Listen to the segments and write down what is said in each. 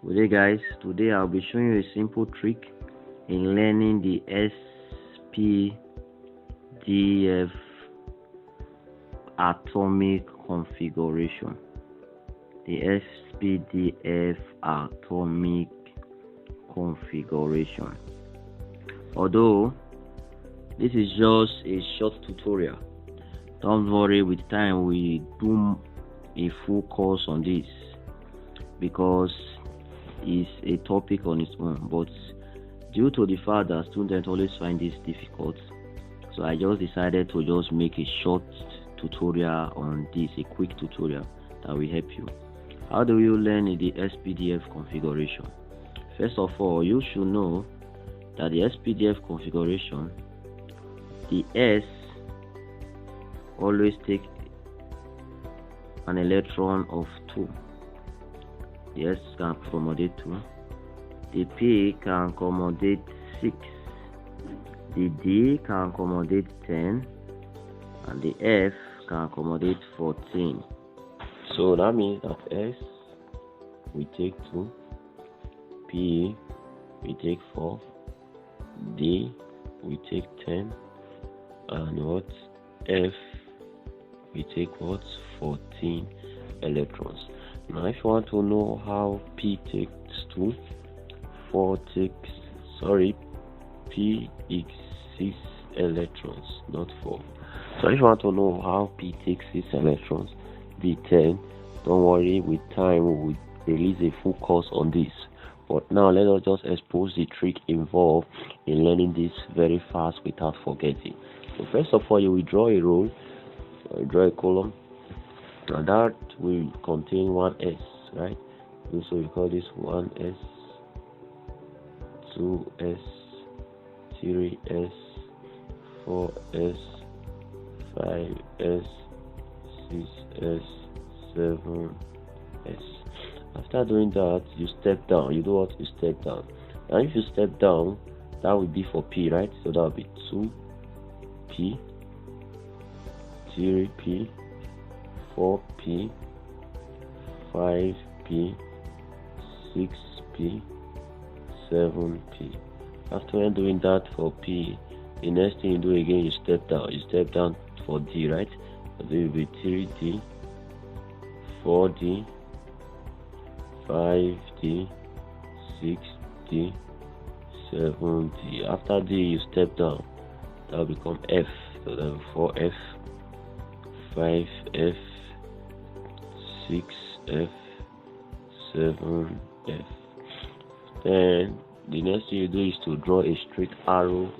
Good day guys, today I'll be showing you a simple trick in learning the Spdf atomic configuration. The Spdf atomic configuration. Although this is just a short tutorial, don't worry, with time we do a full course on this because it's a topic on its own, but due to the fact that students always find this difficult, so I just decided to just make a short tutorial on this, a quick tutorial that will help you. How do you learn the Spdf configuration? First of all, you should know that the Spdf configuration, the S always take an electron of 2. The S can accommodate 2. The P can accommodate 6. The D can accommodate 10. And the F can accommodate 14. So that means that S we take 2. P we take 4. D we take 10. And what? F we take what? 14 electrons. Now if you want to know how P takes 2, P is 6 electrons, not 4. So if you want to know how P takes 6 electrons, D 10, don't worry, with time we will release a full course on this. But now let us just expose the trick involved in learning this very fast without forgetting. So first of all, you will draw a row, draw a column, and that will contain 1s, right? So we call this 1s, 2s, 3s, 4s, 5s, 6s, 7s. After doing that, you step down. You do what? You step down. And if you step down, that will be for P, right? So that will be 2p, 3p, 4p, 5p, 6p, 7p. After doing that for P, the next thing you do again, you step down. You step down for D, right? So there will be 3D, 4D, 5D, 6D, 7D. After D, you step down. That will become F. So that will be 4F, 5F, 6F, 7F. Then the next thing you do is to draw a straight arrow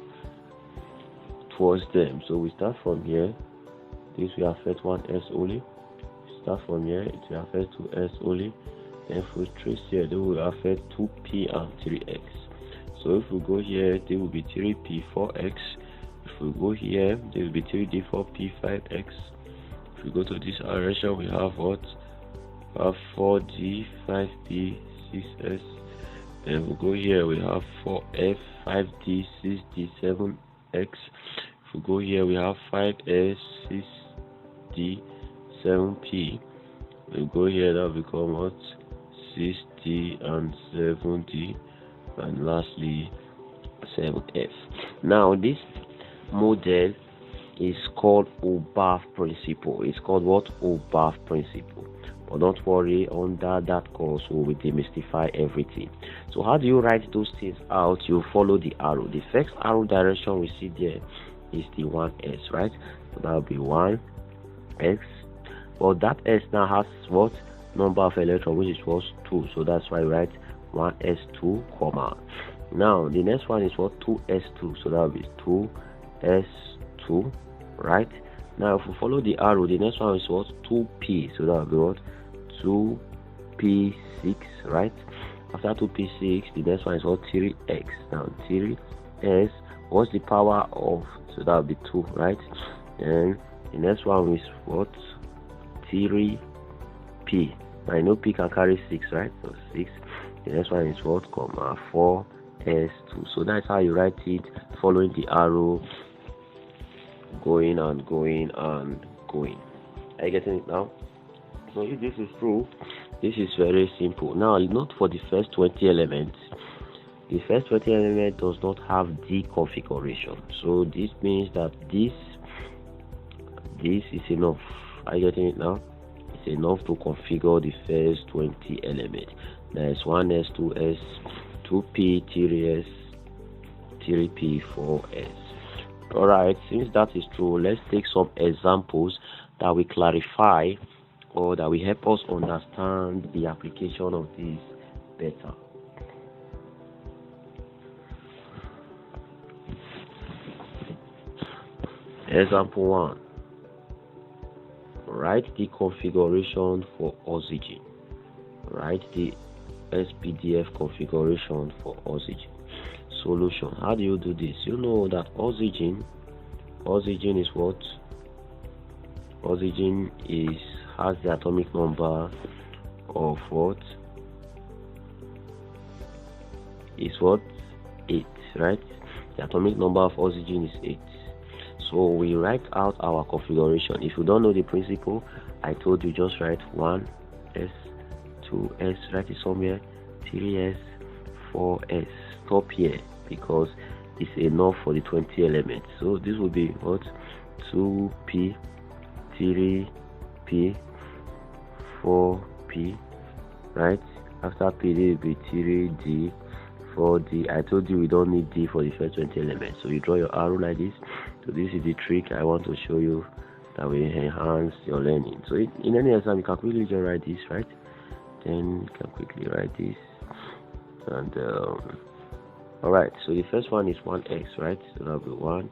towards them. So we start from here. This will affect 1s only. Start from here, it will affect 2s only. Then if we trace here, they will affect 2p and 3x. So if we go here, there will be 3p, 4x. If we go here, there will be 3d, 4p, 5x. If we go to this direction, we have what? We have 4d, 5p, 6s. Then we go here, we have 4f, 5d, 6d, 7x. If we go here, we have 5s, 6d, 7p. We go here, that will become what? 6d and 7d. And lastly, 7f. Now, this model is called OBAF principle. It's called what? OBAF principle. But don't worry, under that course we will demystify everything. So how do you write those things out? You follow the arrow. The first arrow direction we see there is the 1s, right? So that will be 1x. Well, that s now has what? Number of electrons, which is what? 2. So that's why I write 1s2, comma. Now the next one is what? 2s2. So that will be 2s2, right? Now if we follow the arrow, the next one is what? 2p. So that will be what? 2p6, right? After 2p6, the next one is what? 3x. Now 3s, what's the power of? So that will be 2, right? And the next one is what? 3p. I know p can carry 6, right? So 6. The next one is what? 4s2. So that's how you write it, following the arrow, going and going and going. Are you getting it now? So if this is true, this is very simple. Now note for the first 20 elements, the first 20 element does not have D configuration. So this means that this is enough. Are you getting it now? It's enough to configure the first 20 elements. There is 1S, 2S, 2P, 3S, 3P, 4S. Alright, since that is true, let's take some examples that will clarify or that will help us understand the application of this better. Example 1. Write the configuration for oxygen. Write the Spdf configuration for oxygen. Solution. How do you do this? You know that oxygen is what? Oxygen has the atomic number of what? Is what? 8, right? The atomic number of oxygen is 8. So we write out our configuration. If you don't know the principle, I told you just write 1S, 2S, write it somewhere, 3S, 4S. Stop here because it's enough for the 20 elements. So this will be what? 2P, 3P, 4P, right? After P, this will be 3D, 4D. I told you we don't need D for the first 20 elements. So you draw your arrow like this. So this is the trick I want to show you that will enhance your learning. So in any exam, you can quickly just write this, right? Then you can quickly write this. And alright, so the first one is 1x, right? So that will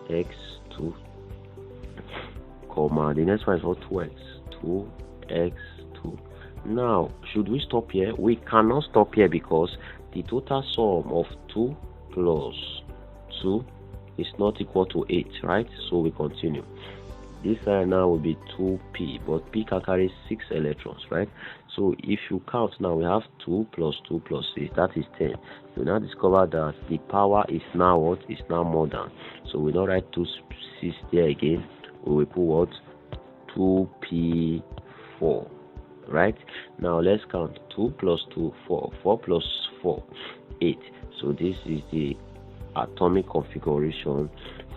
be 1x2, comma. The next one is what? 2x, 2x2. Now, should we stop here? We cannot stop here because the total sum of 2 plus 2 is not equal to 8, right? So we continue. This side now will be 2p, but p can carry 6 electrons, right? So if you count now, we have 2 plus 2 plus 6, that is 10. You now discover that the power is now what? Is now more than. So we don't write 2 6 there again. We will put what? 2p4, right? Now let's count 2 plus 2, 4, 4 plus 4, 8. So this is the atomic configuration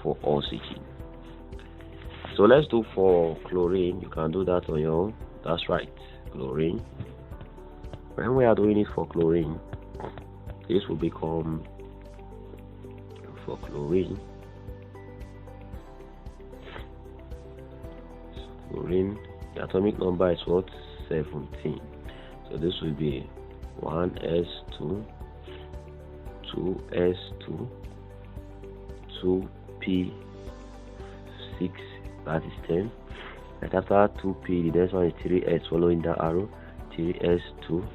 for oxygen. So let's do for chlorine. You can do that on your own. That's right, chlorine. When we are doing it for chlorine, this will become for chlorine. Chlorine, the atomic number is what? 17. So this will be 1s2, 2s2, 2p6, that is 10. Right after 2p, the next one is 3s following that arrow, 3s2.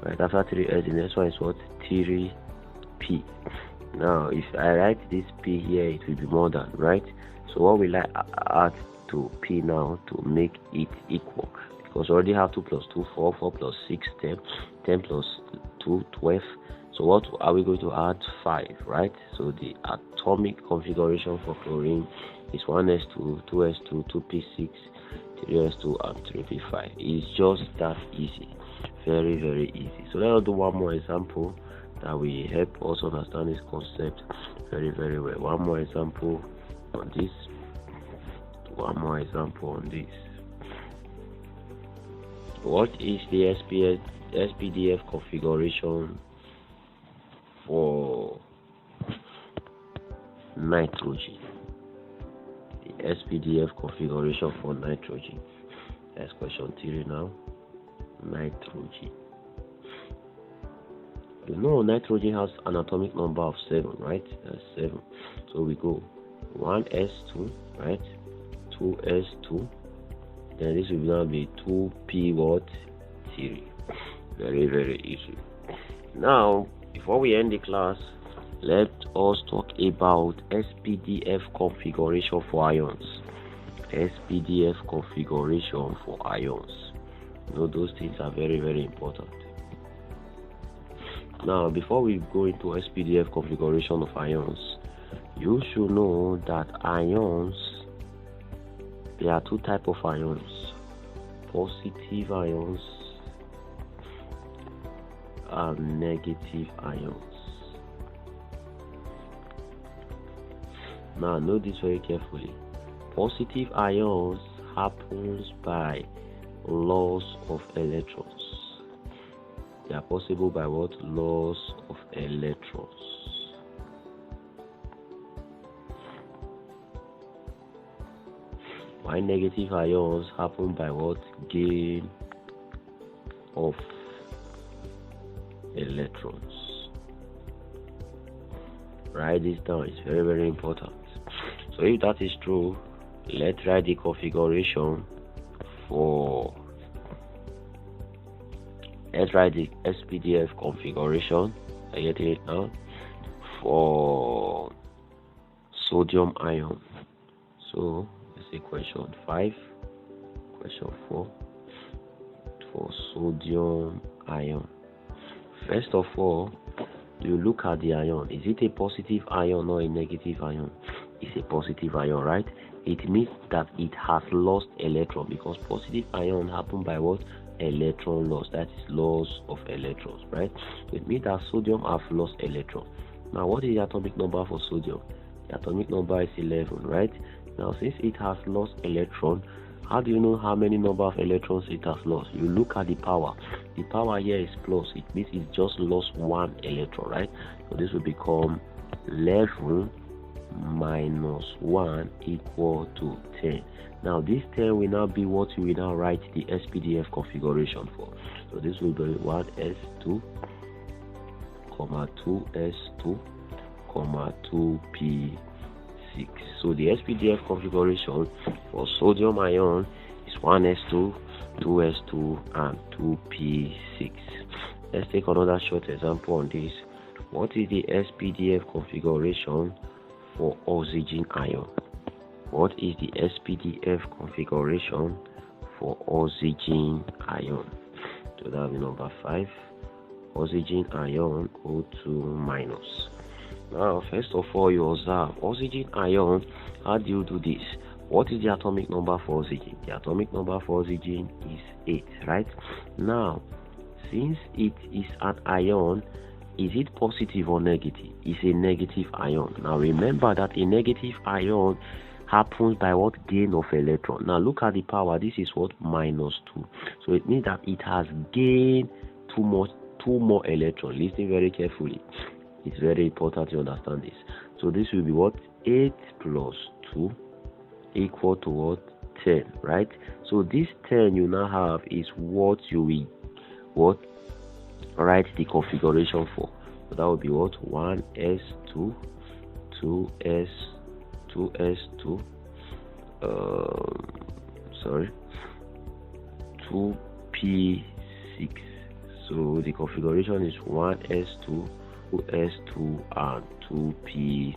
Right after 3s, the next one is what? 3p. Now if I write this p here, it will be more than, right? So what will I add to p now to make it equal? Because we already have 2 plus 2, 4, 4 plus 6, 10, 10 plus 2, 12. So what are we going to add? 5, right? So the atomic configuration for chlorine is 1s2, 2s2, 2p6, 3s2, and 3p5. It's just that easy. Very, very easy. So let's do one more example that will help us understand this concept very, very well. One more example on this. One more example on this. What is the Spdf configuration for nitrogen? The Spdf configuration for nitrogen. That's question 3 now. Nitrogen. You know nitrogen has an atomic number of 7, right? That's 7. So we go 1s2, right? 2s2. Then this will now be 2p what? 3. Very, very easy. Now, before we end the class, let us talk about Spdf configuration for ions. Spdf configuration for ions. You know, those things are very, very important. Now, before we go into Spdf configuration of ions, you should know that ions, there are 2 types of ions: positive ions and negative ions. Now note this very carefully. Positive ions happens by loss of electrons. They are possible by what? Loss of electrons. While negative ions happen by what? Gain of electrons. Write this down, it's very, very important. So if that is true, let's write the configuration for, let's write the Spdf configuration. I get it now for sodium ion. So let's say question 5, question 4 for sodium ion. First of all, you look at the ion. Is it a positive ion or a negative ion? It's a positive ion, right? It means that it has lost electron, because positive ion happen by what? Electron loss. That is loss of electrons, right? So it means that sodium have lost electron. Now what is the atomic number for sodium? The atomic number is 11, right? Now since it has lost electron, how do you know how many number of electrons it has lost? You look at the power. The power here is plus. It means it just lost 1 electron, right? So this will become 11 minus 1 equal to 10. Now this 10 will now be what we will now write the Spdf configuration for. So this will be 1s2, 2s2, 2p6. So the Spdf configuration for sodium ion is 1s2, 2s2, and 2p6. Let's take another short example on this. What is the Spdf configuration for oxygen ion? What is the Spdf configuration for oxygen ion? So that will be number 5. Oxygen ion O2 minus. Now first of all, you observe oxygen ion. How do you do this? What is the atomic number for oxygen? The atomic number for oxygen is 8, right? Now since it is an ion, is it positive or negative? It's a negative ion. Now remember that a negative ion happens by what? Gain of electron. Now look at the power. This is what? Minus 2. So it means that it has gained two more electrons. Listen very carefully. It's very important to understand this. So this will be what? 8 plus 2 equal to what? 10, right? So this 10 you now have is what you will write the configuration for. So that would be what? 1s2, 2s, 2s2, 2p6. So the configuration is 1s2, 2s2, and 2p6.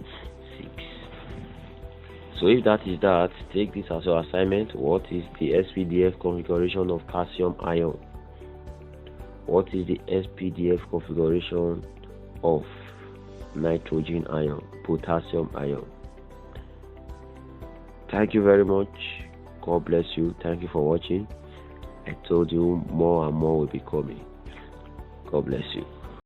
So if that is that, take this as your assignment. What is the Spdf configuration of calcium ion? What is the Spdf configuration of nitrogen ion, potassium ion? Thank you very much. God bless you. Thank you for watching. I told you more and more will be coming. God bless you.